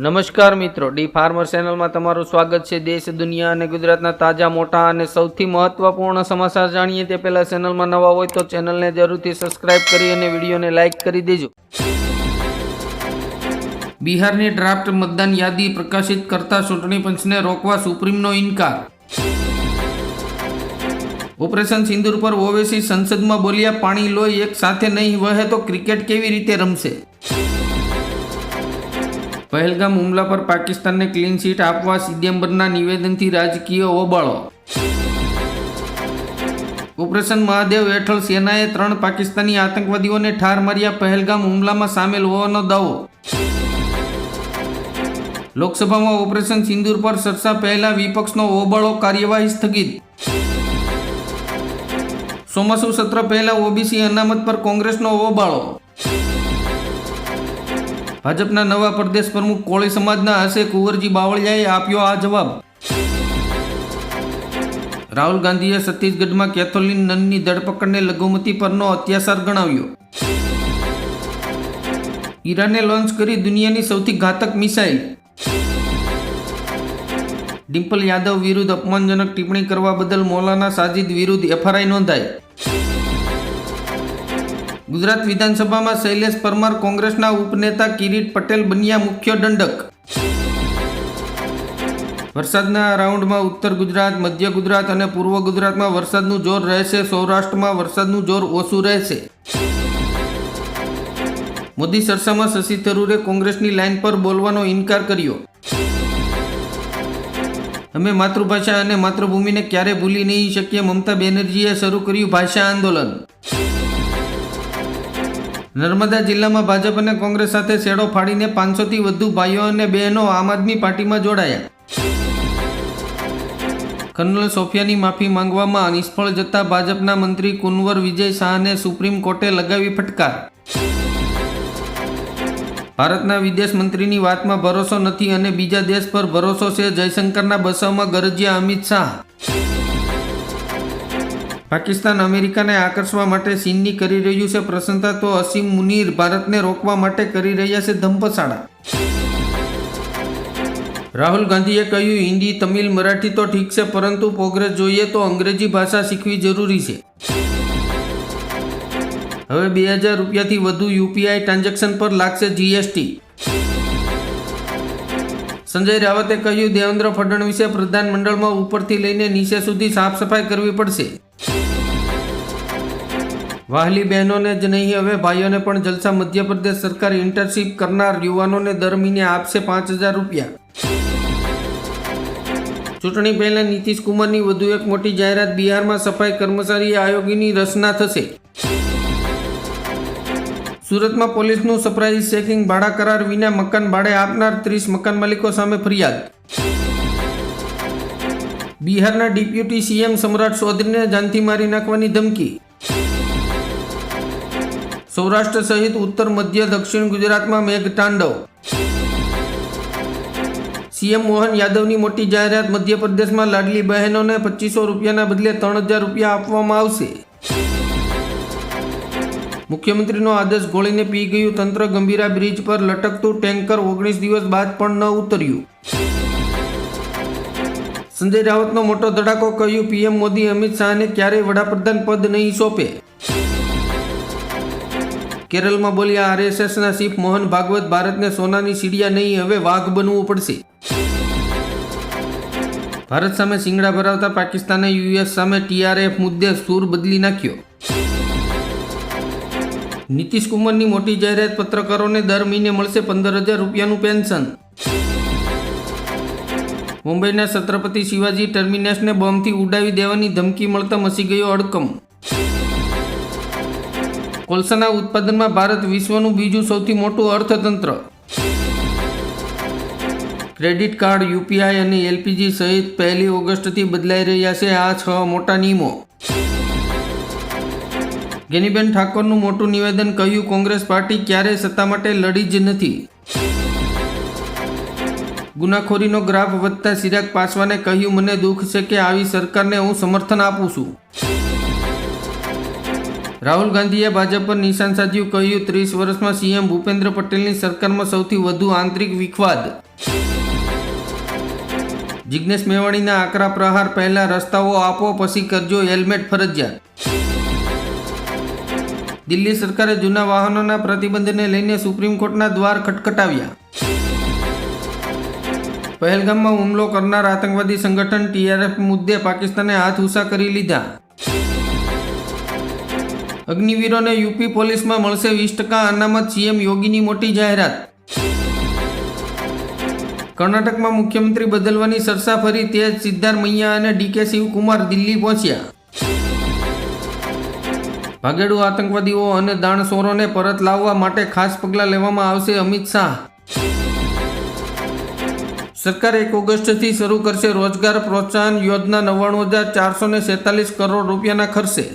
નમસ્કાર મિત્રો, D farmer ચેનલમાં તમારું સ્વાગત છે। દેશ, દુનિયા અને ગુજરાતના તાજા, મોટા અને સૌથી મહત્વપૂર્ણ સમાચાર જાણીએ તે પહેલા ચેનલમાં નવા હોય તો ચેનલને જરૂરથી સબસ્ક્રાઇબ કરી અને વિડીયોને લાઇક કરી દેજો। બિહારની ડ્રાફ્ટ મતદાન યાદી પ્રકાશિત કરતા ચૂંટણી પંચને રોકવા સુપ્રીમનો ઇનકાર। ઓપરેશન સિંદૂર પર ઓવૈસી સંસદમાં બોલ્યા, પાણી લોહી એક સાથે નહીં વહે તો ક્રિકેટ કેવી રીતે રમશે। પહેલગામ હુમલા પર પાકિસ્તાનને ક્લીન ચીટ આપવા સિતંબરના નિવેદનથી રાજકીય હોબાળો। ઓપરેશન મહાદેવ હેઠળ સેનાએ 3 પાકિસ્તાની આતંકવાદીઓને ઠાર માર્યા। પહેલગામ હુમલામાં સામેલ હોવાનો દાવો। લોકસભામાં ઓપરેશન સિંદૂર પર ચર્ચા પહેલા વિપક્ષનો હોબાળો, કાર્યવાહી સ્થગિત। ચોમાસુ સત્ર પહેલા ઓબીસી અનામત પર કોંગ્રેસનો હોબાળો। ભાજપના નવા પ્રદેશ પ્રમુખ કોળી સમાજના હશે કુંવરજી બાવળિયાએ આપ્યો આ જવાબ। રાહુલ ગાંધીએ છત્તીસગઢમાં કેથોલિન નનની ધરપકડને લઘુમતી પરનો અત્યાચાર ગણાવ્યો। ઈરાને લોન્ચ કરી દુનિયાની સૌથી ઘાતક મિસાઇલ। ડિમ્પલ યાદવ વિરુદ્ધ અપમાનજનક ટિપ્પણી કરવા બદલ મૌલાના સાજિદ વિરુદ્ધ એફઆઈઆર નોંધાઈ। ગુજરાત વિધાનસભામાં શૈલેષ પરમાર કોંગ્રેસના ઉપનેતા કિરીટ પટેલ બન્યા મુખ્ય દંડક। વરસાદના રાઉન્ડમાં ઉત્તર ગુજરાત, મધ્ય ગુજરાત અને પૂર્વ ગુજરાતમાં વરસાદનું જોર રહેશે। સૌરાષ્ટ્રમાં વરસાદનું જોર ઓછું રહેશે। મોદી ચર્ચામાં શશી થરૂરે કોંગ્રેસની લાઇન પર બોલવાનો ઇનકાર કર્યો। અમે માતૃભાષા અને માતૃભૂમિને ક્યારે ભૂલી નહીં શકીએ, મમતા બેનર્જીએ શરૂ કર્યું ભાષા આંદોલન। નર્મદા જિલ્લામાં ભાજપ અને કોંગ્રેસ સાથે છેડો ફાડીને 500થી વધુ ભાઈઓ અને બહેનો આમ આદમી પાર્ટીમાં જોડાયા। કર્નલ સોફિયાની માફી માંગવામાં નિષ્ફળ જતા ભાજપના મંત્રી કુંવર વિજય શાહને સુપ્રીમ કોર્ટે લગાવી ફટકાર। ભારતના વિદેશ મંત્રીની વાતમાં ભરોસો નથી અને બીજા દેશ પર ભરોસો છે, જયશંકરના બચાવમાં ગરજ્યા અમિત શાહ। પાકિસ્તાન અમેરિકાને આકર્ષવા માટે ચીનની કરી રહ્યું છે પ્રશંસા તો અસીમ મુનીર ભારતને રોકવા માટે કરી રહ્યા છે ધમપછાડા। રાહુલ ગાંધીએ કહ્યું, હિન્દી, તમિલ, મરાઠી તો ઠીક છે, પરંતુ પ્રોગ્રેસ જોઈએ તો અંગ્રેજી ભાષા શીખવી જરૂરી છે। હવે 2000 રૂપિયાથી વધુ યુપીઆઈ ટ્રાન્ઝેક્શન પર લાગશે જીએસટી। સંજય રાવતે કહ્યું, દેવેન્દ્ર ફડણવીસે પ્રધાનમંડળમાં ઉપરથી લઈને નીચે સુધી સાફ સફાઈ કરવી પડશે। વહાલી બહેનોને જ નહીં, હવે ભાઈઓને પણ જલસા। મધ્યપ્રદેશ સરકાર ઇન્ટર્નશીપ કરનાર યુવાનોને દર મહિને આપશે 5000 રૂપિયા। ચૂંટણી પહેલા નીતિશ કુમારની વધુ એક મોટી જાહેરાત, બિહારમાં સફાઈ કર્મચારી આયોગની રચના થશે। સુરતમાં પોલીસનું સરપ્રાઇઝ ચેકિંગ, ભાડા કરાર વિના મકાન ભાડે આપનાર 30 મકાન માલિકો સામે ફરિયાદ। બિહારના ડેપ્યુટી સીએમ સમ્રાટ ચૌધરીને જાનથી મારી નાખવાની ધમકી। સૌરાષ્ટ્ર સહિત ઉત્તર, મધ્ય, દક્ષિણ ગુજરાતમાં મેઘતાંડવ। સીએમ મોહન યાદવની મોટી જાહેરાત, મધ્યપ્રદેશમાં લાડલી બહેનોને 2500 રૂપિયાના બદલે 3000 રૂપિયા આપવામાં આવશે। મુખ્યમંત્રીનો આદેશ ગોળીને પી ગયું તંત્ર, ગંભીરા બ્રિજ પર લટકતું ટેન્કર 19 દિવસ બાદ પણ ન ઉતર્યું। સંજય રાવતનો મોટો ધડાકો, કહ્યું પીએમ મોદી અમિત શાહને ક્યારેય વડાપ્રધાન પદ નહીં સોંપે। કેરળમાં બોલ્યા આરએસએસના ચીફ મોહન ભાગવત, ભારતને સોનાની સીડિયા નહીં, હવે વાઘ બનવું પડશે। ભારત સામે શિંગડા ભરાવતા પાકિસ્તાને યુએસ સામે ટીઆરએફ મુદ્દે સૂર બદલી નાખ્યો। નીતિશ કુમારની મોટી જાહેરાત, પત્રકારોને દર મહિને મળશે 15000 રૂપિયાનું પેન્શન। મુંબઈના છત્રપતિ શિવાજી ટર્મિનસને બોમ્બથી ઉડાવી દેવાની ધમકી મળતા મચી ગયો હડકંપ। કોલસાના ઉત્પાદનમાં ભારત વિશ્વનું બીજું સૌથી મોટું અર્થતંત્ર। ક્રેડિટ કાર્ડ, યુપીઆઈ અને એલપીજી સહિત 1 ઓગસ્ટથી બદલાઈ રહ્યા છે આ 6 મોટા નિયમો। ગેનીબેન ઠાકોરનું મોટું નિવેદન, કહ્યું કોંગ્રેસ પાર્ટી ક્યારેય સત્તા માટે લડી જ નથી। ગુનાખોરીનો ગ્રાફ વધતા ચિરાગ પાસવાને કહ્યું, મને દુઃખ છે કે આવી સરકારને હું સમર્થન આપું છું। રાહુલ ગાંધીએ ભાજપ પર નિશાન સાધ્યું, કહ્યું 30 વર્ષમાં સીએમ ભૂપેન્દ્ર પટેલની સરકારમાં સૌથી વધુ આંતરિક વિખવાદ। જિગ્નેશ મેવાણીના આકરા પ્રહાર પહેલા રસ્તાઓ આપો પછી કરજો હેલ્મેટ ફરજિયાત. દિલ્હી સરકારે જૂના વાહનોના પ્રતિબંધને લઈને સુપ્રીમ કોર્ટના દ્વાર ખટખટાવ્યા. પહેલગામમાં હુમલો કરનાર આતંકવાદી સંગઠન TRF મુદ્દે પાકિસ્તાને હાથ ઊંચા કરી લીધા. અગ્નિવીરોને યુપી પોલીસમાં મળશે 20% અનામત, CM યોગીની મોટી જાહેરાત. કર્ણાટકમાં મુખ્યમંત્રી બદલવાની ચર્ચા ફરી તેજ. સિદ્ધારમૈયા અને DK શિવકુમાર દિલ્હી પહોંચ્યા. ભાગેડુ આતંકવાદીઓ અને દાણચોરોને પરત લાવવા માટે ખાસ પગલાં લેવામાં આવશે, અમિત શાહ. સરકાર 1 ઓગસ્ટથી શરૂ કરશે રોજગાર પ્રોત્સાહન યોજના. 99,446 કરોડ રૂપિયાના ખર્ચે.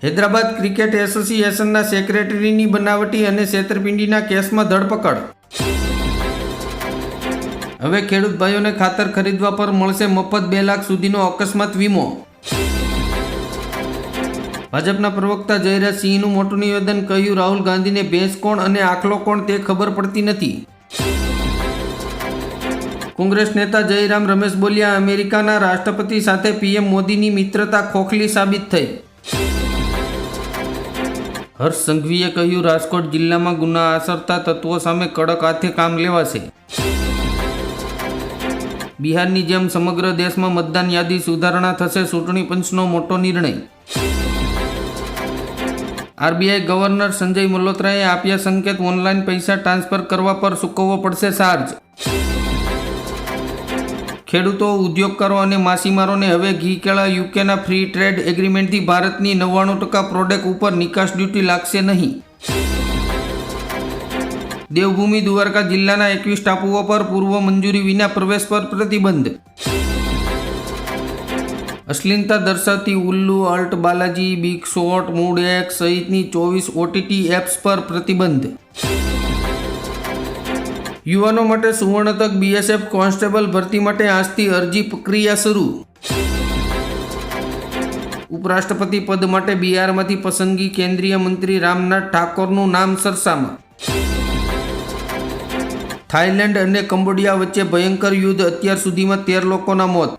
હૈદરાબાદ ક્રિકેટ એસોસિએશનના સેક્રેટરીની બનાવટી અને છેતરપિંડીના કેસમાં ધરપકડ. હવે ખેડૂત ભાઈઓને ખાતર ખરીદવા પર મળશે મફત 2 લાખ સુધીનો અકસ્માત વીમો. ભાજપના પ્રવક્તા જયરાજ સિંહનું મોટું નિવેદન. કહ્યું, રાહુલ ગાંધીને ભેંસ કોણ અને આખલો કોણ તે ખબર પડતી નથી. કોંગ્રેસ નેતા જયરામ રમેશ બોલ્યા, અમેરિકાના રાષ્ટ્રપતિ સાથે PM મોદીની મિત્રતા ખોખલી સાબિત થઈ. હર્ષ સંઘવીએ કહ્યું, રાજકોટ જિલ્લામાં ગુના આચરતા તત્વો સામે કડક હાથે કામ લેવાશે. બિહારની જેમ સમગ્ર દેશમાં મતદાન યાદી સુધારણા થશે. ચૂંટણી પંચનો મોટો નિર્ણય. RBI ગવર્નર સંજય મલ્હોત્રાએ આપ્યા સંકેત. ઓનલાઈન પૈસા ટ્રાન્સફર કરવા પર ચૂકવવો પડશે ચાર્જ. ખેડૂતો, ઉદ્યોગકારો અને માછીમારોને હવે ઘી કેળા. યુકેના ફ્રી ટ્રેડ એગ્રીમેન્ટથી ભારતની 99% પ્રોડક્ટ ઉપર નિકાસ ડ્યુટી લાગશે નહીં. દેવભૂમિ દ્વારકા જિલ્લાના 21 ટાપુઓ પર પૂર્વ મંજૂરી વિના પ્રવેશ પર પ્રતિબંધ. અશ્લીલતા દર્શાવતી Ullu, Alt Balaji, Big Shot, Mood X સહિતની 24 OTT એપ્સ પર પ્રતિબંધ. યુવાનો માટે સુવર્ણ તક. BSF કોન્સ્ટેબલ ભરતી માટે આજથી અરજી પ્રક્રિયા શરૂ. ઉપરાષ્ટ્રપતિ પદ માટે બિહારમાંથી પસંદગી. કેન્દ્રીય મંત્રી રામનાથ ઠાકોરનું નામ ચર્ચામાં. થાઈલેન્ડ અને કંબોડિયા વચ્ચે ભયંકર યુદ્ધ. અત્યાર સુધીમાં 13 લોકોના મોત.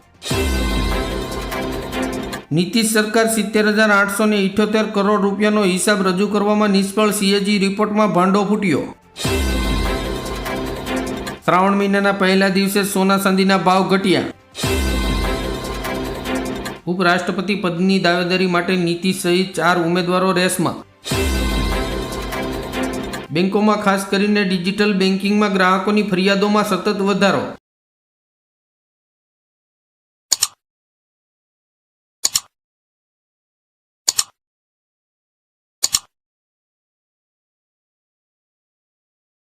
નીતિશ સરકાર 70,878 કરોડ રૂપિયાનો હિસાબ રજૂ કરવામાં નિષ્ફળ. CAG રિપોર્ટમાં ભાંડો ફૂટ્યો. શ્રાવણ મહિનાના પહેલા દિવસે સોના ચાંદીના ભાવ ઘટ્યા. ઉપરાષ્ટ્રપતિ પદની દાવેદારી માટે નીતિશ સહિત 4 ઉમેદવારો રેસમાં. બેંકોમાં ખાસ કરીને ડિજિટલ બેન્કિંગમાં ગ્રાહકોની ફરિયાદોમાં સતત વધારો.